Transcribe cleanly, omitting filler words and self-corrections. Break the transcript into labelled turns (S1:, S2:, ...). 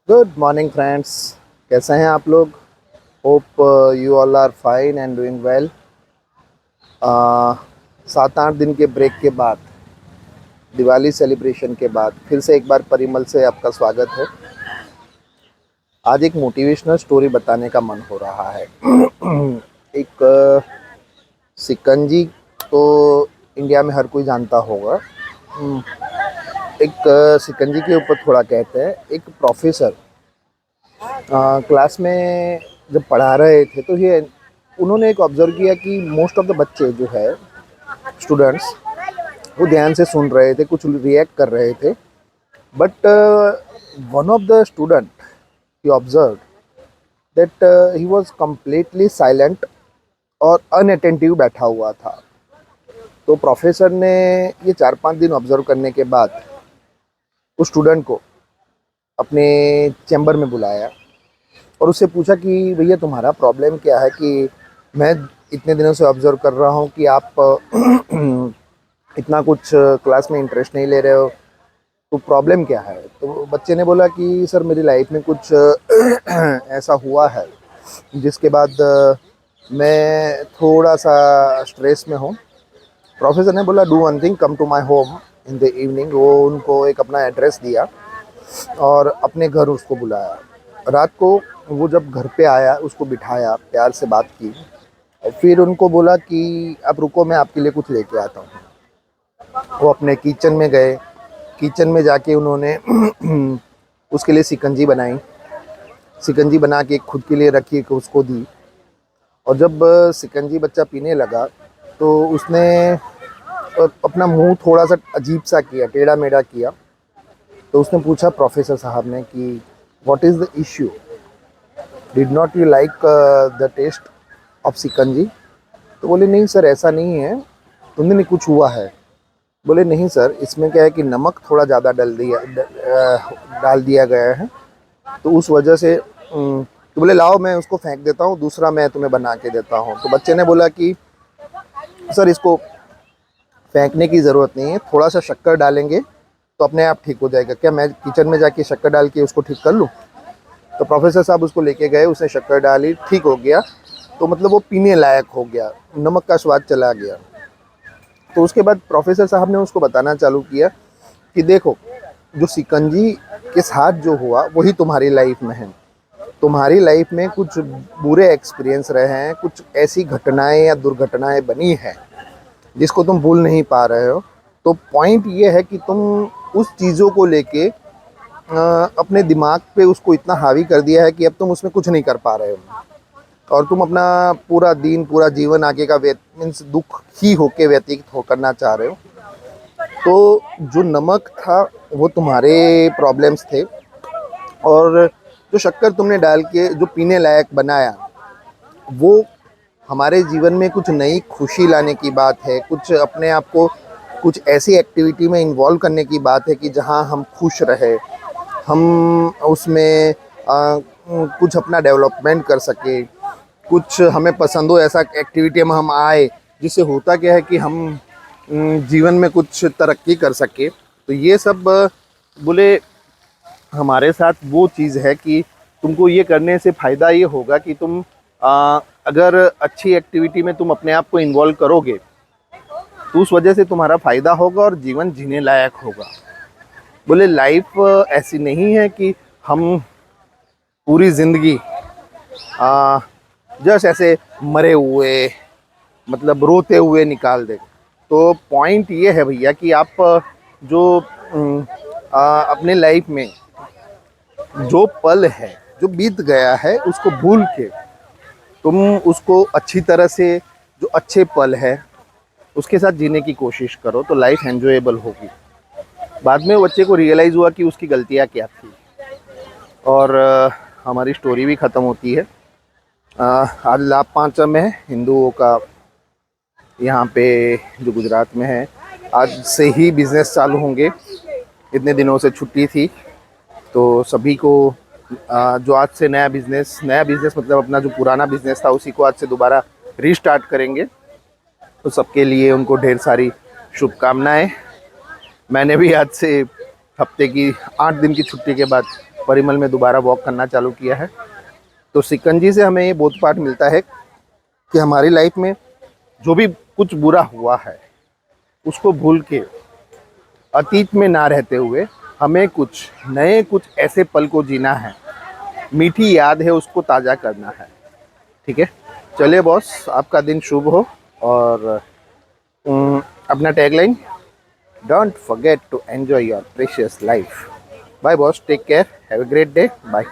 S1: Good morning friends. कैसे हैं आप लोग? Hope you all are fine and doing well. 7-8 दिन के ब्रेक के बाद, दिवाली सेलिब्रेशन के बाद फिर से एक बार परिमल से आपका स्वागत है। आज एक मोटिवेशनल स्टोरी बताने का मन हो रहा है। एक सिकंजी तो इंडिया में हर कोई जानता होगा। एक सिकंजी के ऊपर थोड़ा कहते हैं। एक प्रोफेसर क्लास में जब पढ़ा रहे थे तो ये उन्होंने एक ऑब्जर्व किया कि मोस्ट ऑफ द बच्चे जो है, स्टूडेंट्स, वो ध्यान से सुन रहे थे, कुछ रिएक्ट कर रहे थे। But one of the student he observe that he was completely silent और अनअटेंटिव बैठा हुआ था। तो प्रोफेसर ने ये 4-5 दिन ऑब्जर्व करने के बाद उस स्टूडेंट को अपने चैम्बर में बुलाया और उससे पूछा कि भैया तुम्हारा प्रॉब्लम क्या है, कि मैं इतने दिनों से ऑब्ज़र्व कर रहा हूँ कि आप इतना कुछ क्लास में इंटरेस्ट नहीं ले रहे हो, तो प्रॉब्लम क्या है? तो बच्चे ने बोला कि सर मेरी लाइफ में कुछ ऐसा हुआ है जिसके बाद मैं थोड़ा सा स्ट्रेस में हूँ। प्रोफेसर ने बोला do one thing, come to my home in the evening. वो उनको एक अपना एड्रेस दिया और अपने घर उसको बुलाया। रात को वो जब घर पे आया, उसको बिठाया, प्यार से बात की और फिर उनको बोला कि आप रुको, मैं आपके लिए कुछ लेके आता हूँ। वो अपने किचन में गए। किचन में जाके उन्होंने उसके लिए सिकंजी बनाई। सिकंजी बना के खुद के लिए रखी, उसको दी। और जब सिकंजी बच्चा पीने लगा तो उसने अपना मुंह थोड़ा सा अजीब सा किया, टेढ़ा मेढ़ा किया। तो उसने पूछा प्रोफेसर साहब ने कि what is the issue, did not you like the test of shikanji? तो बोले नहीं सर, ऐसा नहीं है, तुमने नहीं, कुछ हुआ है? बोले नहीं सर, इसमें क्या है कि नमक थोड़ा ज़्यादा डाल दिया गया है, तो उस वजह से तो बोले लाओ मैं उसको फेंक देता हूँ, दूसरा मैं तुम्हें बना के देता हूँ। तो बच्चे ने बोला कि सर इसको फेंकने की ज़रूरत नहीं है, थोड़ा सा शक्कर डालेंगे तो अपने आप ठीक हो जाएगा। क्या मैं किचन में जाके शक्कर डाल के उसको ठीक कर लूँ? तो प्रोफेसर साहब उसको लेके गए, उसने शक्कर डाली, ठीक हो गया। तो मतलब वो पीने लायक हो गया, नमक का स्वाद चला गया। तो उसके बाद प्रोफेसर साहब ने उसको बताना चालू किया कि देखो, जो सिकंजी के साथ जो हुआ वही तुम्हारी लाइफ में है। तुम्हारी लाइफ में कुछ बुरे एक्सपीरियंस रहे हैं, कुछ ऐसी घटनाएं या दुर्घटनाएं बनी है जिसको तुम भूल नहीं पा रहे हो। तो पॉइंट ये है कि तुम उस चीज़ों को लेके अपने दिमाग पे उसको इतना हावी कर दिया है कि अब तुम उसमें कुछ नहीं कर पा रहे हो और तुम अपना पूरा दिन, पूरा जीवन आगे का मीन्स दुख ही होके व्यतीत हो करना चाह रहे हो। तो जो नमक था वो तुम्हारे प्रॉब्लम्स थे, और जो शक्कर तुमने डाल के जो पीने लायक बनाया वो हमारे जीवन में कुछ नई खुशी लाने की बात है, कुछ अपने आप को कुछ ऐसी एक्टिविटी में इन्वॉल्व करने की बात है कि जहां हम खुश रहे, हम उसमें कुछ अपना डेवलपमेंट कर सके, कुछ हमें पसंद हो ऐसा एक्टिविटी में हम आए, जिससे होता क्या है कि हम जीवन में कुछ तरक्की कर सके। तो ये सब बोले हमारे साथ वो चीज़ है कि तुमको ये करने से फ़ायदा ये होगा कि तुम अगर अच्छी एक्टिविटी में तुम अपने आप को इन्वॉल्व करोगे तो उस वजह से तुम्हारा फ़ायदा होगा और जीवन जीने लायक होगा। बोले लाइफ ऐसी नहीं है कि हम पूरी ज़िंदगी जस्ट ऐसे मरे हुए, मतलब रोते हुए निकाल दे। तो पॉइंट ये है भैया कि आप जो अपने लाइफ में जो पल है, जो बीत गया है, उसको भूल के तुम उसको अच्छी तरह से, जो अच्छे पल है उसके साथ जीने की कोशिश करो, तो लाइफ एंजॉयबल होगी। बाद में बच्चे को रियलाइज़ हुआ कि उसकी गलतियाँ क्या थी और हमारी स्टोरी भी ख़त्म होती है। आज लाभ पांचम है हिंदुओं का, यहाँ पे जो गुजरात में है। आज से ही बिज़नेस चालू होंगे, इतने दिनों से छुट्टी थी, तो सभी को जो आज से नया बिज़नेस मतलब अपना जो पुराना बिज़नेस था उसी को आज से दोबारा रीस्टार्ट करेंगे। तो सबके लिए उनको ढेर सारी शुभकामनाएं। मैंने भी आज से हफ्ते की 8 दिन की छुट्टी के बाद परिमल में दोबारा वॉक करना चालू किया है। तो सिकंजी से हमें ये बोध पाठ मिलता है कि हमारी लाइफ में जो भी कुछ बुरा हुआ है उसको भूल के अतीत में ना रहते हुए हमें कुछ नए, कुछ ऐसे पल को जीना है, मीठी याद है उसको ताज़ा करना है। ठीक है, चलिए बॉस, आपका दिन शुभ हो। और अपना tagline, don't forget to enjoy your precious life. Bye boss, take care, have a great day, bye.